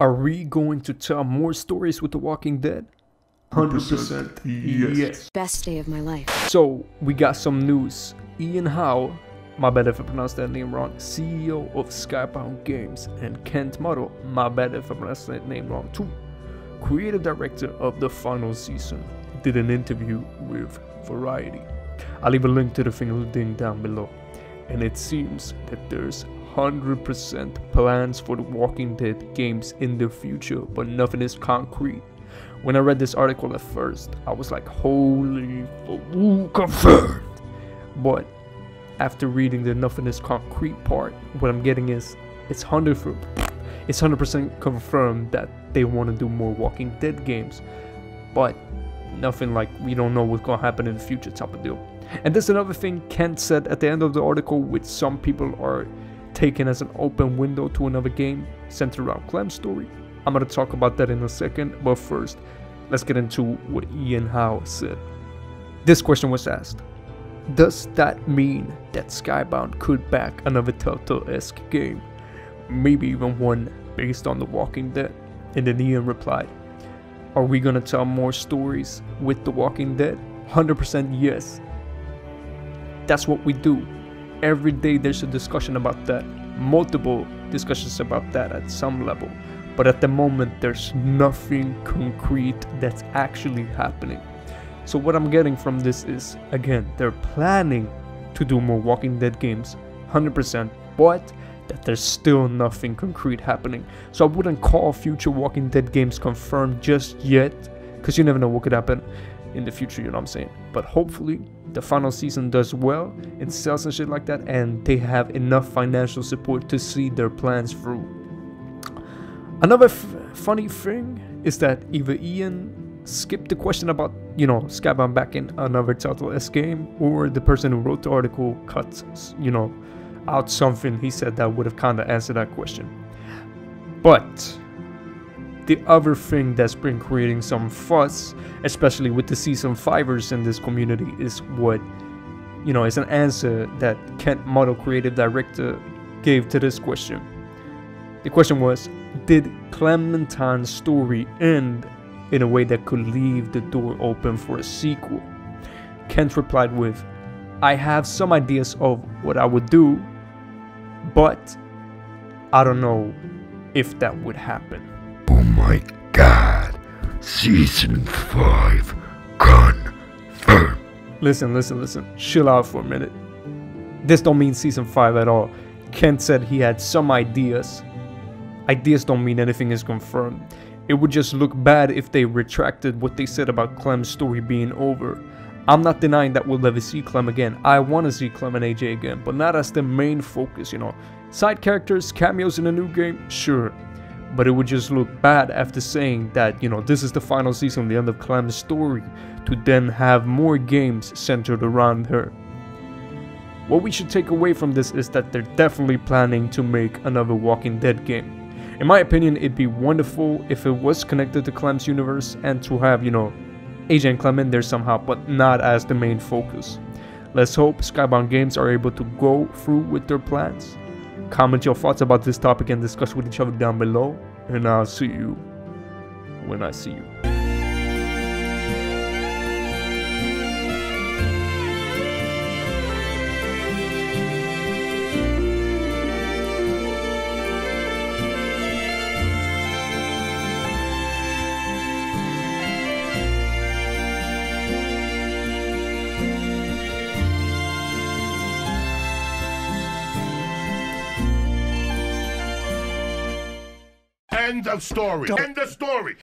Are we going to tell more stories with The Walking Dead? 100% yes. Best day of my life. So, we got some news. Ian Howe, my bad if I pronounced that name wrong, CEO of Skybound Games, and Kent Muddle, my bad if I pronounced that name wrong too, creative director of the final season, did an interview with Variety. I'll leave a link to the thing down below. And it seems that there's 100% plans for the Walking Dead games in the future, but nothing is concrete. When I read this article at first, I was like, holy confirmed. But after reading the nothing is concrete part, what I'm getting is it's 100% confirmed that they want to do more Walking Dead games, but nothing like we don't know what's gonna happen in the future type of deal. And there's another thing Kent said at the end of the article, which some people are taking as an open window to another game centered around Clem's story. I'm gonna talk about that in a second, but first, let's get into what Ian Howe said. This question was asked: does that mean that Skybound could back another Telltale-esque game? Maybe even one based on The Walking Dead? And then Ian replied, are we gonna tell more stories with The Walking Dead? 100% yes. That's what we do. Every day there's a discussion about that. Multiple discussions about that at some level. But at the moment there's nothing concrete that's actually happening. So what I'm getting from this is, again, they're planning to do more Walking Dead games, 100%, but that there's still nothing concrete happening. So I wouldn't call future Walking Dead games confirmed just yet, because you never know what could happen in the future, you know what I'm saying? But hopefully the final season does well and sells and shit like that, and they have enough financial support to see their plans through. Another funny thing is that either Ian skipped the question about, you know, Skybound back in another Telltale-esque game, or the person who wrote the article cut, you know, out something he said that would have kind of answered that question. But the other thing that's been creating some fuss, especially with the season 5ers in this community, is what, you know, is an answer that Kent Muddle, creative director, gave to this question. The question was, did Clementine's story end in a way that could leave the door open for a sequel? Kent replied with, I have some ideas of what I would do, but I don't know if that would happen. Oh my god, season 5 confirmed. Listen, chill out for a minute. This don't mean season 5 at all. Kent said he had some ideas. Ideas don't mean anything is confirmed. It would just look bad if they retracted what they said about Clem's story being over. I'm not denying that we'll never see Clem again. I want to see Clem and AJ again, but not as the main focus, you know. Side characters, cameos in a new game, sure. But it would just look bad after saying that, you know, this is the final season, the end of Clem's story, to then have more games centered around her. What we should take away from this is that they're definitely planning to make another Walking Dead game. In my opinion, it'd be wonderful if it was connected to Clem's universe and to have, you know, AJ and Clem in there somehow, but not as the main focus. Let's hope Skybound Games are able to go through with their plans. Comment your thoughts about this topic and discuss with each other down below, and I'll see you when I see you. End of story. End of story.